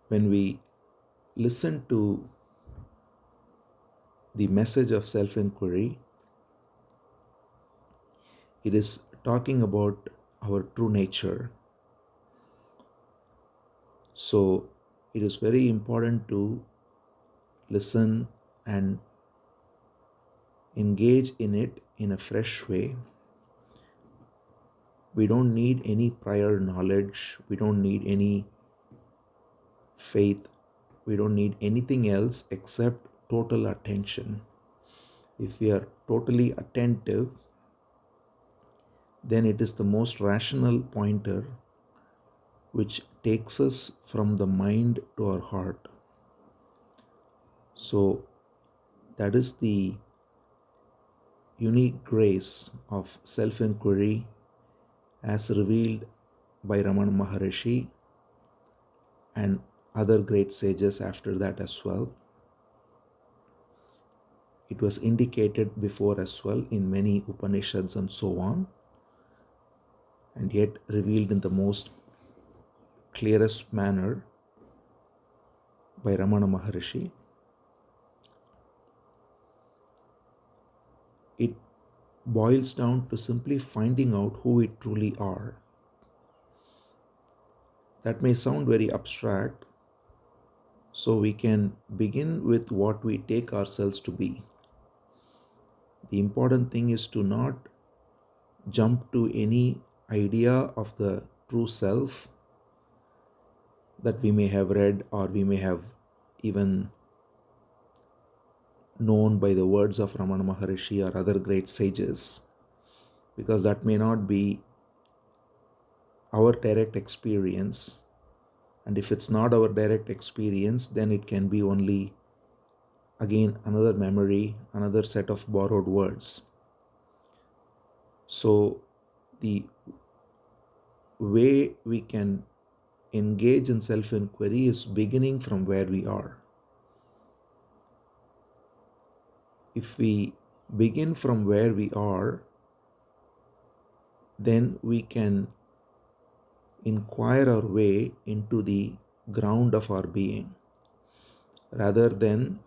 When we listen to the message of self inquiry, it is talking about our true nature. So, it is very important to listen and engage in it in a fresh way. We don't need any prior knowledge, we don't need any faith, we don't need anything else except total attention. If we are totally attentive, then it is the most rational pointer which takes us from the mind to our heart. So, that is the unique grace of self inquiry as revealed by Ramana Maharishi and other great sages after that as well. It was indicated before as well in many Upanishads and so on, and yet revealed in the most clearest manner by Ramana Maharishi. It boils down to simply finding out who we truly are. That may sound very abstract, so we can begin with what we take ourselves to be. The important thing is to not jump to any idea of the true self that we may have read or we may have even known by the words of Ramana Maharishi or other great sages, because that may not be our direct experience. And if it's not our direct experience, then it can be only, again, another memory, another set of borrowed words. So, the way we can engage in self inquiry is beginning from where we are. If we begin from where we are, then we can inquire our way into the ground of our being rather than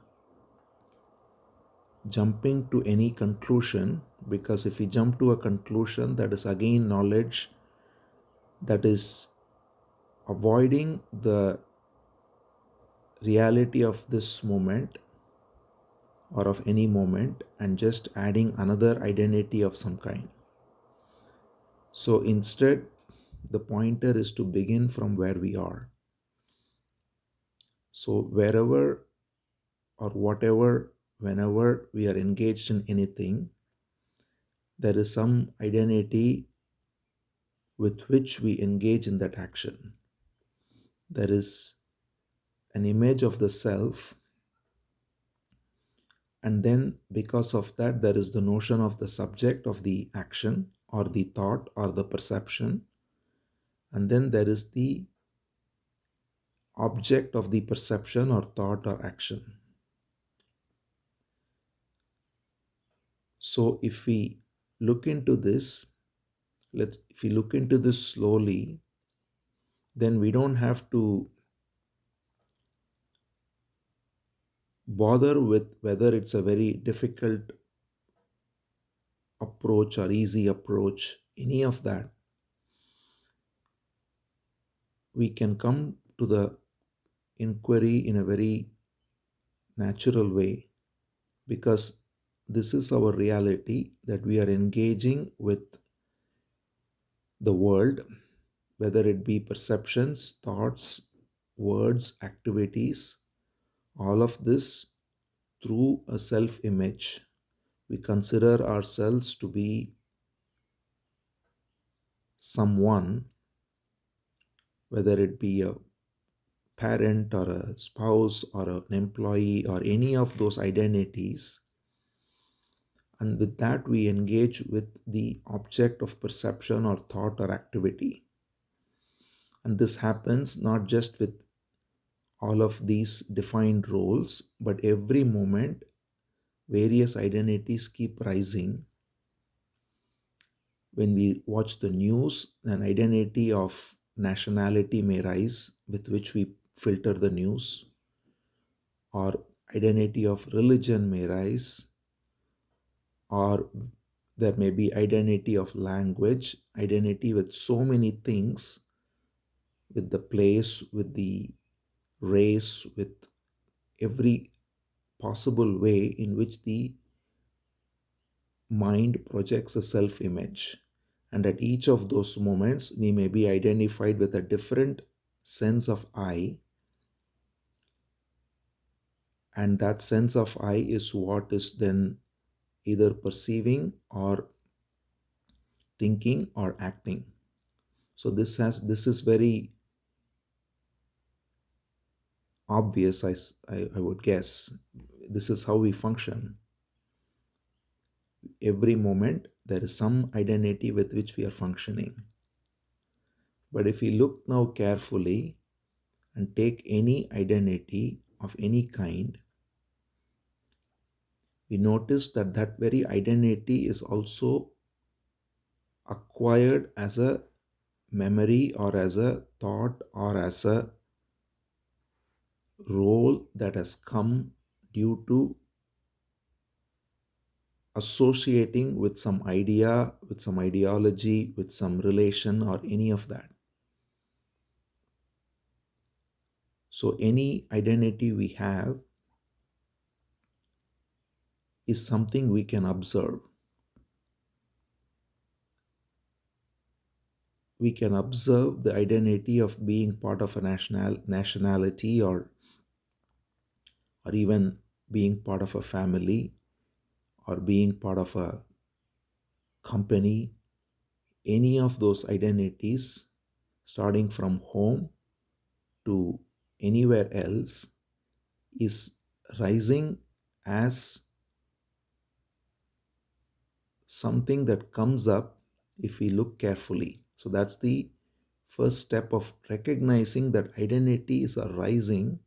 jumping to any conclusion. Because if we jump to a conclusion, that is again knowledge that is avoiding the reality of this moment or of any moment and just adding another identity of some kind. So instead, the pointer is to begin from where we are. So wherever or whatever, whenever we are engaged in anything, there is some identity with which we engage in that action. There is an image of the self, and then because of that, there is the notion of the subject of the action or the thought or the perception, and then there is the object of the perception or thought or action. So if we look into this, if we look into this slowly, then we don't have to bother with whether it's a very difficult approach or easy approach, any of that. We can come to the inquiry in a very natural way, because this is our reality that we are engaging with the world, whether it be perceptions, thoughts, words, activities, all of this through a self image. We consider ourselves to be someone, whether it be a parent or a spouse or an employee or any of those identities. And with that, we engage with the object of perception or thought or activity. And this happens not just with all of these defined roles, but every moment, various identities keep rising. When we watch the news, an identity of nationality may rise with which we filter the news, or identity of religion may rise, or there may be identity of language, identity with so many things, with the place, with the race, with every possible way in which the mind projects a self image. And at each of those moments, we may be identified with a different sense of I, and that sense of I is what is then either perceiving or thinking or acting. So this is very obvious, I would guess. This is how we function. Every moment there is some identity with which we are functioning. But if we look now carefully and take any identity of any kind, we notice that that very identity is also acquired as a memory or as a thought or as a role that has come due to associating with some idea, with some ideology, with some relation, or any of that. So, any identity we have is something we can observe. We can observe the identity of being part of a nationality, or even being part of a family, or being part of a company. Any of those identities, starting from home to anywhere else, is rising as something that comes up if we look carefully. So that's the first step of recognizing that identities are rising.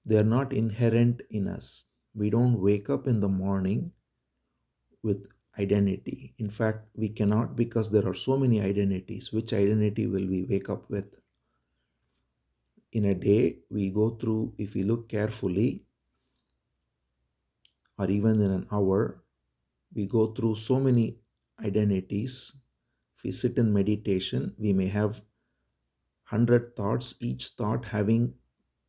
They are not inherent in us. We don't wake up in the morning with identity. In fact, we cannot, because there are so many identities. Which identity will we wake up with? In a day, we go through, if we look carefully, or even in an hour, we go through so many identities. If we sit in meditation, we may have 100 thoughts, each thought having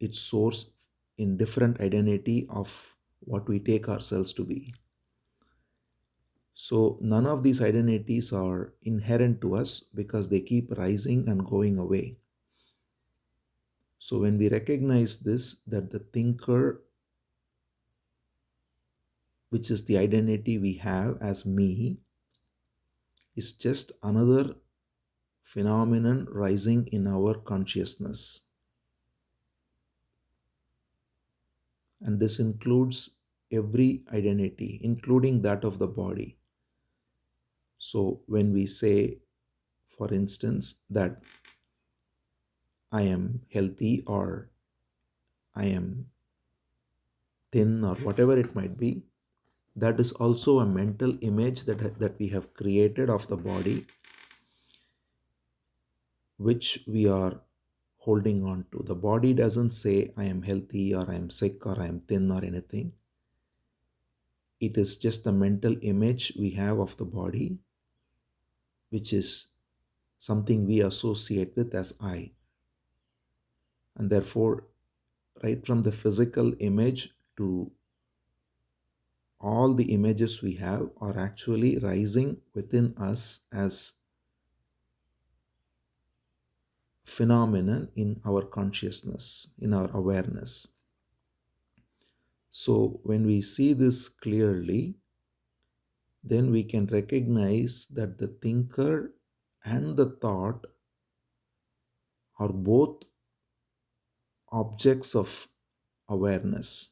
its source in different identity of what we take ourselves to be. So none of these identities are inherent to us because they keep rising and going away. So when we recognize this, that the thinker, which is the identity we have as me, is just another phenomenon rising in our consciousness. And this includes every identity, including that of the body. So when we say, for instance, that I am healthy or I am thin or whatever it might be, that is also a mental image that we have created of the body, which we are holding on to. The body doesn't say I am healthy or I am sick or I am thin or anything. It is just the mental image we have of the body, which is something we associate with as I. And therefore, right from the physical image to all the images we have are actually rising within us as phenomenon in our consciousness, in our awareness. So when we see this clearly, then we can recognize that the thinker and the thought are both objects of awareness.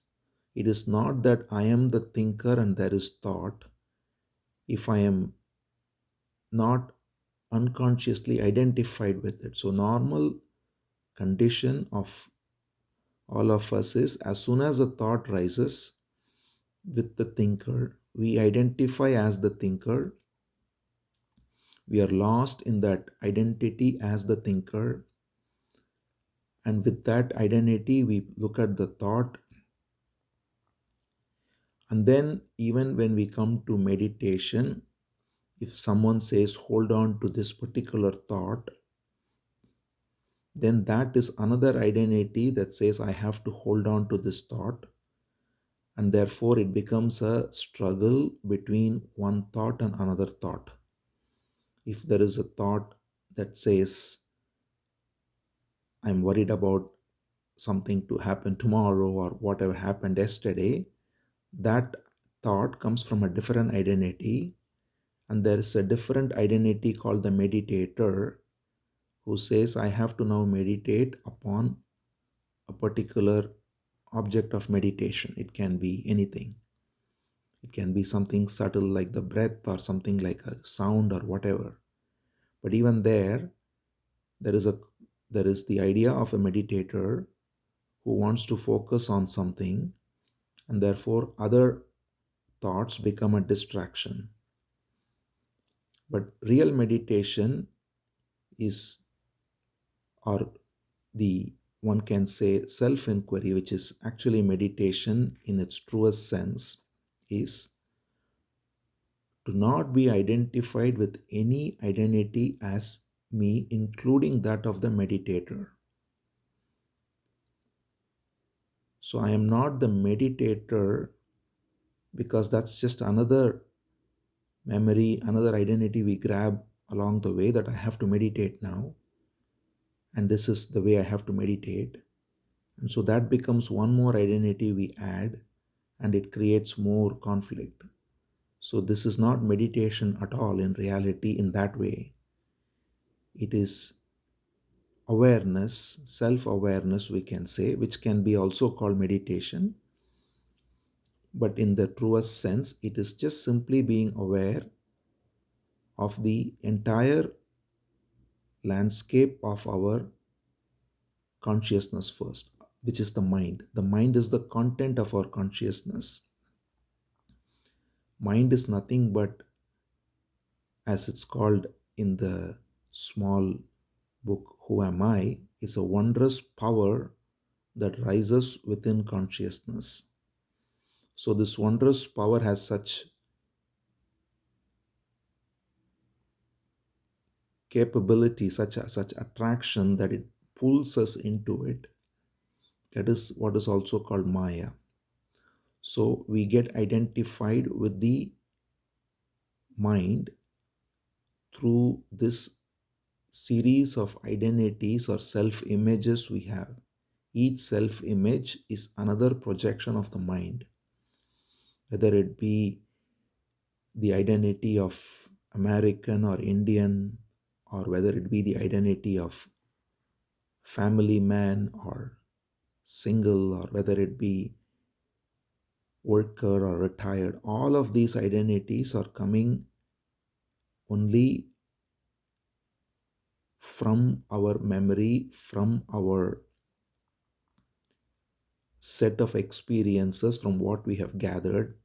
It is not that I am the thinker and there is thought. If I am not unconsciously identified with it. So normal condition of all of us is, as soon as a thought rises with the thinker, we identify as the thinker. We are lost in that identity as the thinker. And with that identity, we look at the thought. And then, even when we come to meditation, if someone says, hold on to this particular thought, then that is another identity that says, I have to hold on to this thought. And therefore, it becomes a struggle between one thought and another thought. If there is a thought that says, I'm worried about something to happen tomorrow or whatever happened yesterday, that thought comes from a different identity. And there is a different identity called the meditator who says, I have to now meditate upon a particular object of meditation. It can be anything. It can be something subtle like the breath or something like a sound or whatever. But even there is a there is the idea of a meditator who wants to focus on something, and therefore other thoughts become a distraction. But real meditation is, or the one can say self inquiry, which is actually meditation in its truest sense, is to not be identified with any identity as me, including that of the meditator. So I am not the meditator because that's just another memory, another identity we grab along the way that I have to meditate now. And this is the way I have to meditate. And so that becomes one more identity we add, and it creates more conflict. So this is not meditation at all in reality in that way. It is awareness, self awareness, we can say, which can be also called meditation. But in the truest sense, it is just simply being aware of the entire landscape of our consciousness first, which is the mind. The mind is the content of our consciousness. Mind is nothing but, as it's called in the small book, Who Am I? Is a wondrous power that rises within consciousness. So, this wondrous power has such capability, such attraction that it pulls us into it. That is what is also called Maya. So, we get identified with the mind through this series of identities or self images we have. Each self image is another projection of the mind, whether it be the identity of American or Indian, or whether it be the identity of family man or single, or whether it be worker or retired. All of these identities are coming only from our memory, from our set of experiences, from what we have gathered,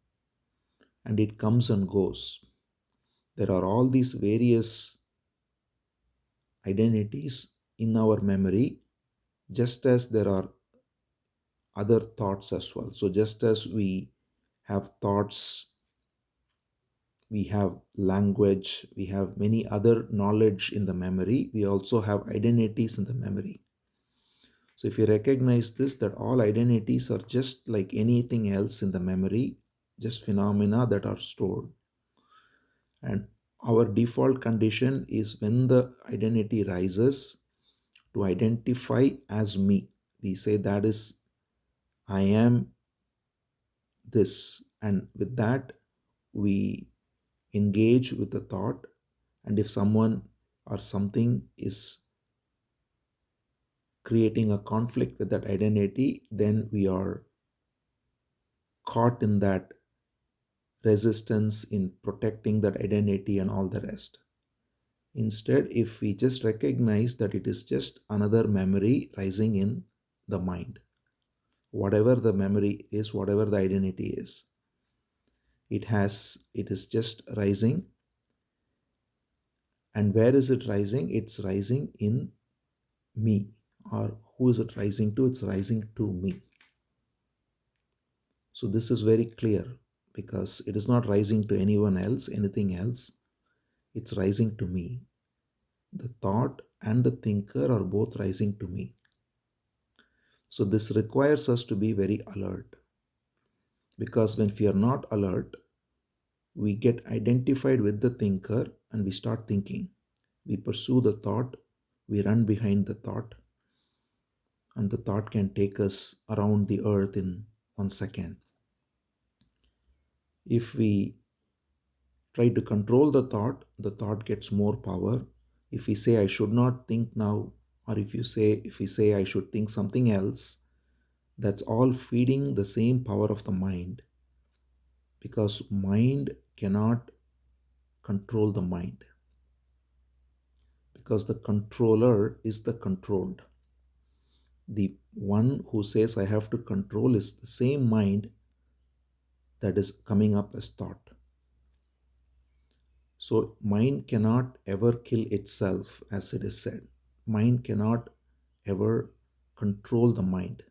and it comes and goes. There are all these various identities in our memory, just as there are other thoughts as well. So, just as we have thoughts, we have language, we have many other knowledge in the memory, we also have identities in the memory. So, if you recognize this, that all identities are just like anything else in the memory, just phenomena that are stored. And our default condition is when the identity rises to identify as me. We say that is, I am this. And with that, we engage with the thought. And if someone or something is creating a conflict with that identity, then we are caught in that resistance in protecting that identity and all the rest. Instead, if we just recognize that it is just another memory rising in the mind, whatever the memory is, whatever the identity is, it is just rising. And where is it rising? It's rising in me, or who is it rising to? It's rising to me. So this is very clear because it is not rising to anyone else, anything else. It's rising to me. The thought and the thinker are both rising to me. So this requires us to be very alert, because when we are not alert, we get identified with the thinker and we start thinking. We pursue the thought, we run behind the thought, and the thought can take us around the earth in 1 second. If we try to control the thought gets more power. If we say I should not think now, or if we say I should think something else, that's all feeding the same power of the mind, because mind cannot control the mind, because the controller is the controlled. The one who says I have to control is the same mind that is coming up as thought. So mind cannot ever kill itself, as it is said. Mind cannot ever control the mind.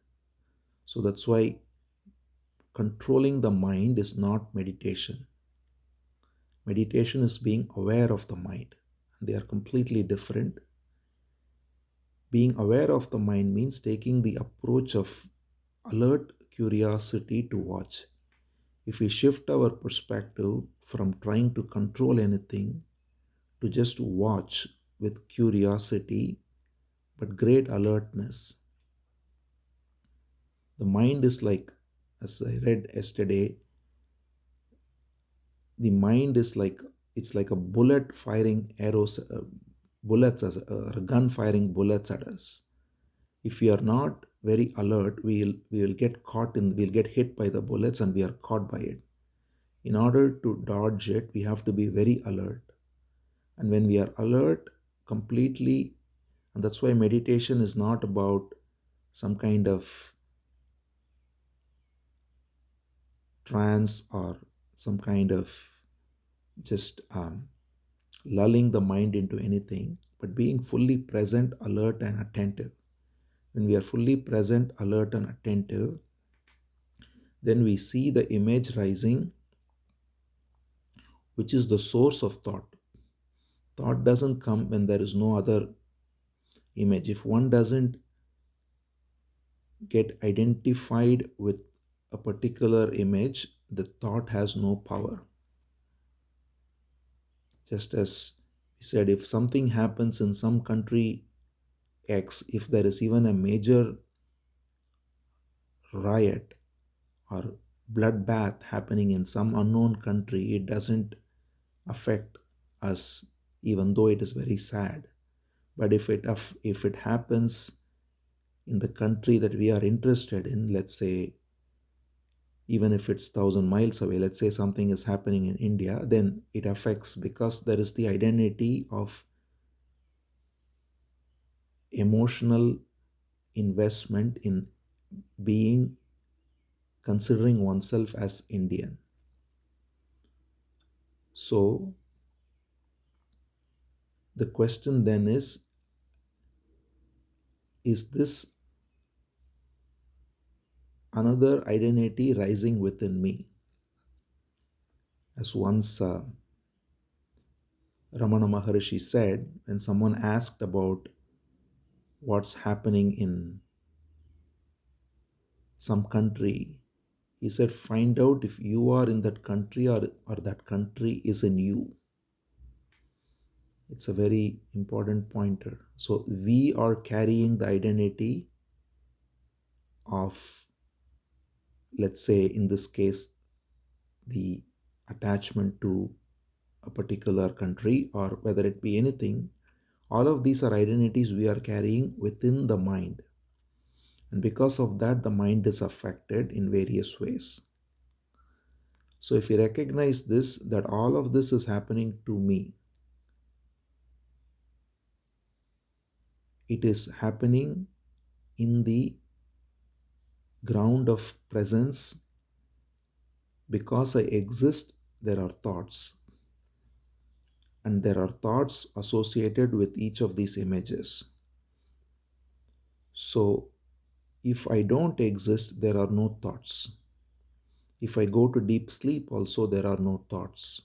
So that's why controlling the mind is not meditation. Meditation is being aware of the mind. They are completely different. Being aware of the mind means taking the approach of alert curiosity to watch. If we shift our perspective from trying to control anything to just watch with curiosity but great alertness, the mind is like, as I read yesterday, the mind is like, it's like a bullet firing arrows, bullets, as a gun firing bullets at us. If we are not very alert, we will get caught in, we'll get hit by the bullets and we are caught by it. In order to dodge it, we have to be very alert. And when we are alert completely, and that's why meditation is not about some kind of trance or some kind of just lulling the mind into anything, but being fully present, alert, and attentive. When we are fully present, alert, and attentive, then we see the image rising, which is the source of thought. Thought doesn't come when there is no other image. If one doesn't get identified with a particular image, the thought has no power. Just as we said, if something happens in some country X, if there is even a major riot or bloodbath happening in some unknown country, it doesn't affect us, even though it is very sad. But if it happens in the country that we are interested in, let's say, even if it's 1,000 miles away, let's say something is happening in India, then it affects, because there is the identity of emotional investment in being, considering oneself as Indian. So the question then is this another identity rising within me? As once Ramana Maharishi said, when someone asked about what's happening in some country, he said, find out if you are in that country, or that country is in you. It's a very important pointer. So we are carrying the identity of, let's say in this case, the attachment to a particular country, or whether it be anything. All of these are identities we are carrying within the mind. And because of that, the mind is affected in various ways. So if we recognize this, that all of this is happening to me, it is happening in the ground of presence. Because I exist, there are thoughts. And there are thoughts associated with each of these images. So if I don't exist, there are no thoughts. If I go to deep sleep, also there are no thoughts.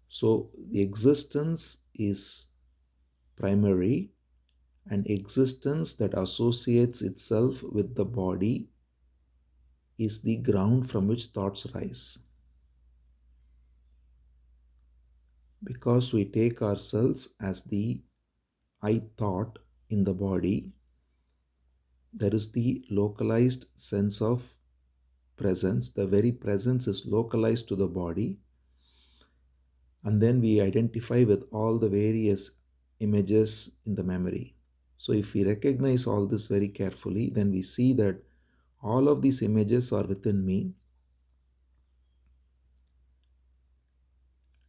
So the existence is primary, and existence that associates itself with the body is the ground from which thoughts rise. Because we take ourselves as the I thought in the body, there is the localized sense of presence. The very presence is localized to the body, and then we identify with all the various images in the memory. So, if we recognize all this very carefully, then we see that all of these images are within me,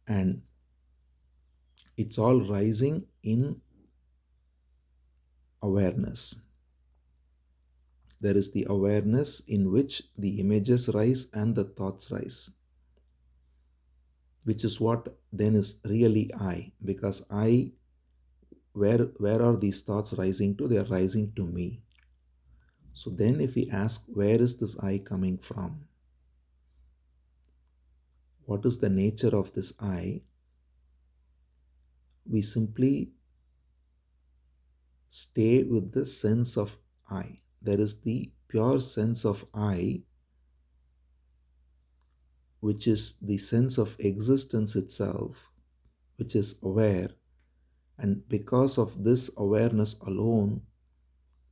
and it's all rising in awareness. There is the awareness in which the images rise and the thoughts rise, which is what then is really I, because I, where are these thoughts rising to? They are rising to me. So then if we ask, where is this I coming from? What is the nature of this I? We simply stay with the sense of I. There is the pure sense of I, which is the sense of existence itself, which is aware. And because of this awareness alone,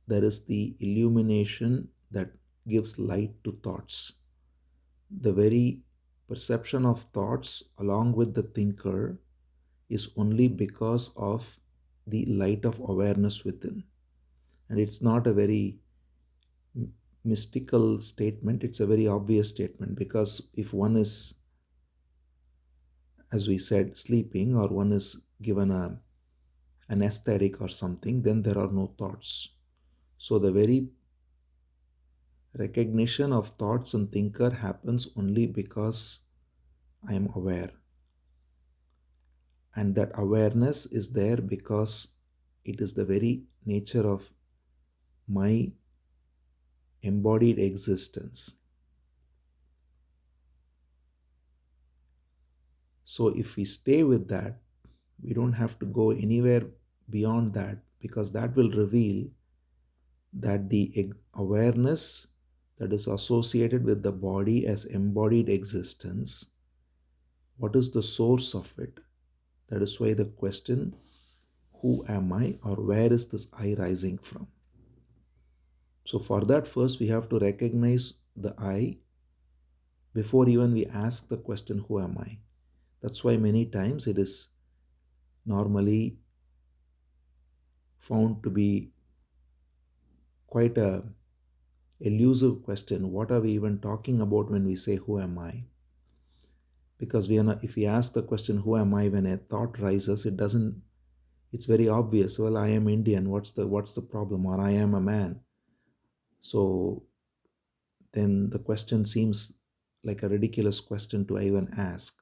there is the illumination that gives light to thoughts. The very perception of thoughts, along with the thinker, is only because of the light of awareness within. And it's not a very mystical statement, it's a very obvious statement, because if one is, as we said, sleeping, or one is given an aesthetic or something, then there are no thoughts. So the very recognition of thoughts and thinker happens only because I am aware. And that awareness is there because it is the very nature of my embodied existence. So if we stay with that, we don't have to go anywhere beyond that, because that will reveal that the awareness that is associated with the body as embodied existence, what is the source of it? That is why the question, who am I, or where is this I rising from? So for that, first we have to recognize the I before even we ask the question, who am I? That's why many times it is normally found to be quite a elusive question. What are we even talking about when we say, who am I? Because we are not, if we ask the question, who am I, when a thought rises, it's very obvious. Well, I am Indian. What's the problem? Or I am a man. So then the question seems like a ridiculous question to even ask.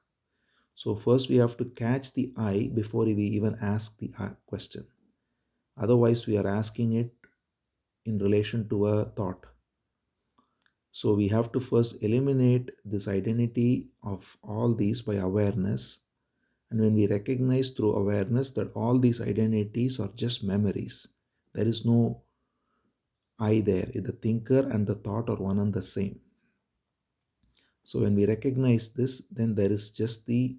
So first we have to catch the I before we even ask the question. Otherwise, we are asking it in relation to a thought. So we have to first eliminate this identity of all these by awareness. And when we recognize through awareness that all these identities are just memories, there is no I there. The thinker and the thought are one and the same. So when we recognize this, then there is just the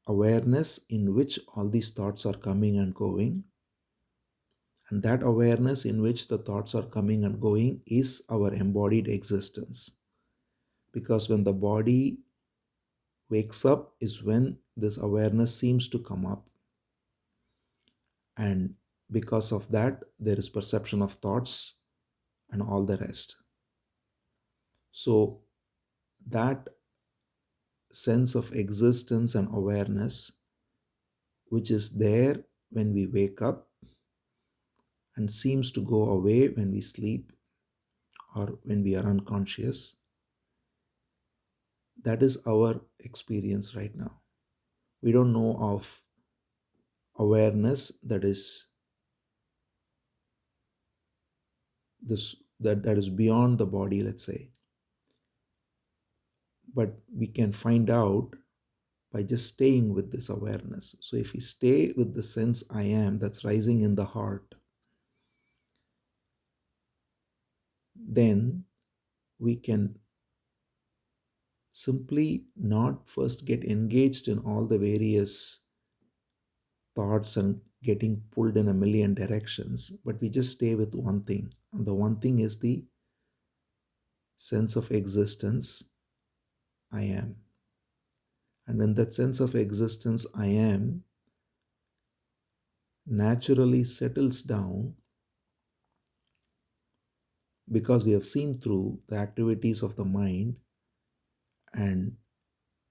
awareness in which all these thoughts are coming and going. And that awareness in which the thoughts are coming and going is our embodied existence. Because when the body wakes up is when this awareness seems to come up. And because of that, there is perception of thoughts and all the rest. So that sense of existence and awareness, which is there when we wake up and seems to go away when we sleep or when we are unconscious, that is our experience right now. We don't know of awareness that is this that is beyond the body, let's say. But we can find out by just staying with this awareness. So if we stay with the sense I am that's rising in the heart, then we can simply not first get engaged in all the various thoughts and getting pulled in a million directions, but we just stay with one thing. And the one thing is the sense of existence I am. And when that sense of existence I am naturally settles down, because we have seen through the activities of the mind and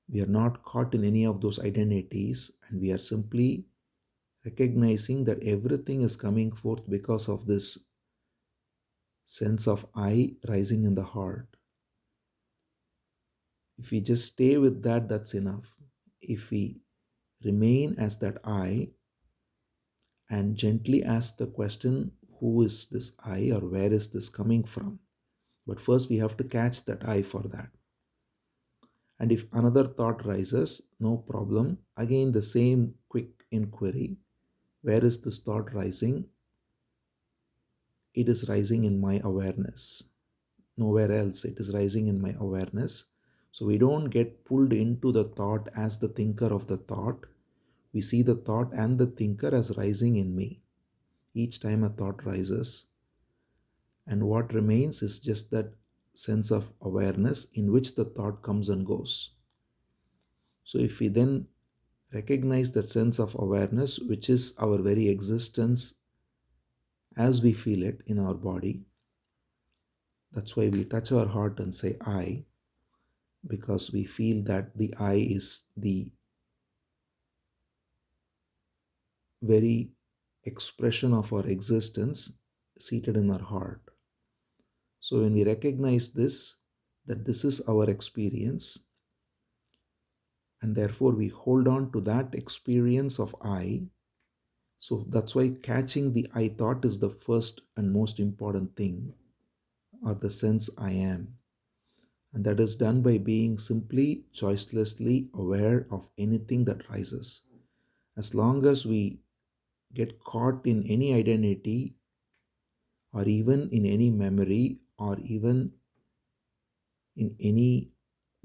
we are not caught in any of those identities, and we are simply recognizing that everything is coming forth because of this sense of I rising in the heart. If we just stay with that, that's enough. If we remain as that I and gently ask the question, who is this I, or where is this coming from? But first, we have to catch that I for that. And if another thought rises, no problem. Again, the same quick inquiry, where is this thought rising? It is rising in my awareness. Nowhere else. It is rising in my awareness. So we don't get pulled into the thought as the thinker of the thought. We see the thought and the thinker as rising in me. Each time a thought rises, and what remains is just that sense of awareness in which the thought comes and goes. So if we then recognize that sense of awareness, which is our very existence as we feel it in our body, that's why we touch our heart and say I, because we feel that the I is the very expression of our existence seated in our heart. So when we recognize this, that this is our experience, and therefore we hold on to that experience of I. So that's why catching the I thought is the first and most important thing, or the sense I am. And that is done by being simply choicelessly aware of anything that rises. As long as we get caught in any identity, or even in any memory, or even in any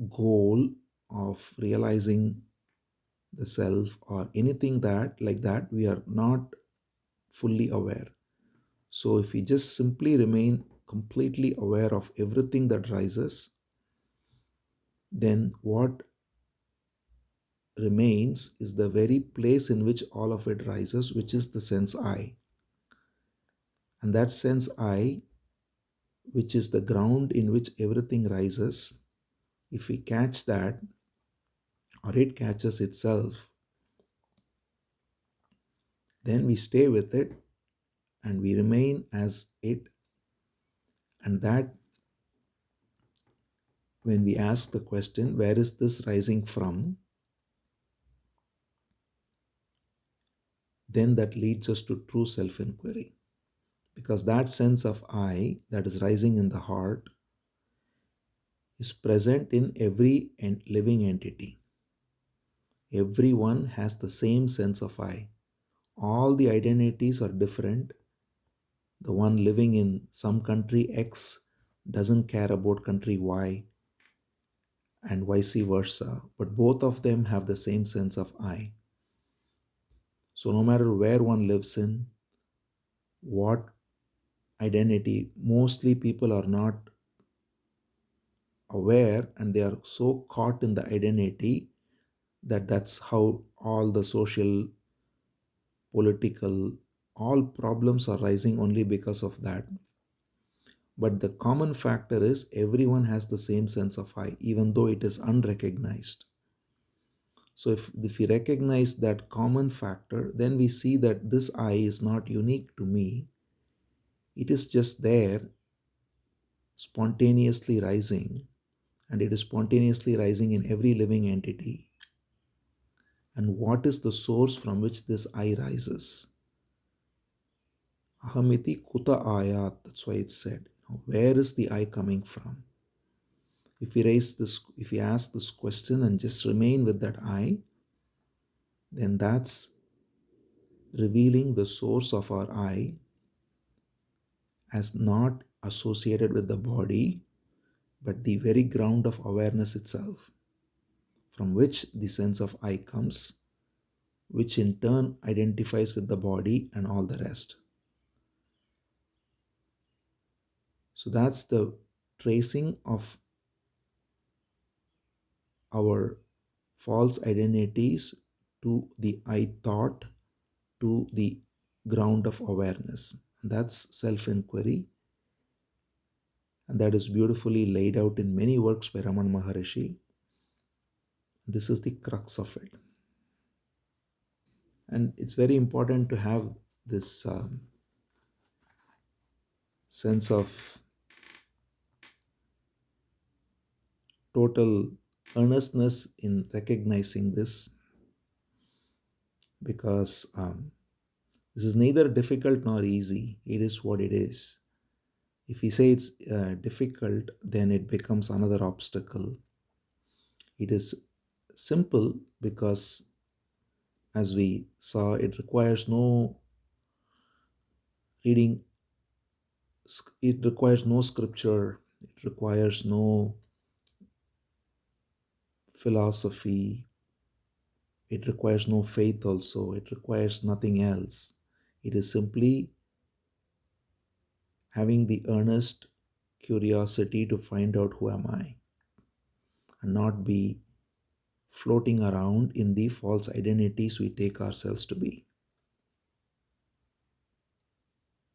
goal of realizing the self, or anything that like that, we are not fully aware. So if we just simply remain completely aware of everything that rises, then what remains is the very place in which all of it rises, which is the sense I. And that sense I, which is the ground in which everything rises, if we catch that, or it catches itself, then we stay with it and we remain as it. And that, when we ask the question, where is this rising from? Then that leads us to true self inquiry. Because that sense of I that is rising in the heart is present in every living entity. Everyone has the same sense of I. All the identities are different. The one living in some country X doesn't care about country Y, and vice versa, but both of them have the same sense of I. So no matter where one lives in, what identity, mostly people are not aware, and they are so caught in the identity that that's how all the social, political, all problems are rising only because of that. But the common factor is everyone has the same sense of I, even though it is unrecognized. So if we recognize that common factor, then we see that this I is not unique to me. It is just there, spontaneously rising, and it is spontaneously rising in every living entity. And what is the source from which this I rises? Ahamiti kuta ayat. That's why it's said. Where is the I coming from? If we ask this question and just remain with that I, then that's revealing the source of our I as not associated with the body, but the very ground of awareness itself, from which the sense of I comes, which in turn identifies with the body and all the rest. So that's the tracing of our false identities to the I thought, to the ground of awareness. And that's self inquiry. And that is beautifully laid out in many works by Raman Maharishi. This is the crux of it. And it's very important to have this sense of total earnestness in recognizing this, because this is neither difficult nor easy. It is what it is. If we say it's difficult, then it becomes another obstacle. It is simple because, as we saw, it requires no reading, it requires no scripture, it requires no philosophy, it requires no faith also, it requires nothing else. It is simply having the earnest curiosity to find out who am I, and not be floating around in the false identities we take ourselves to be.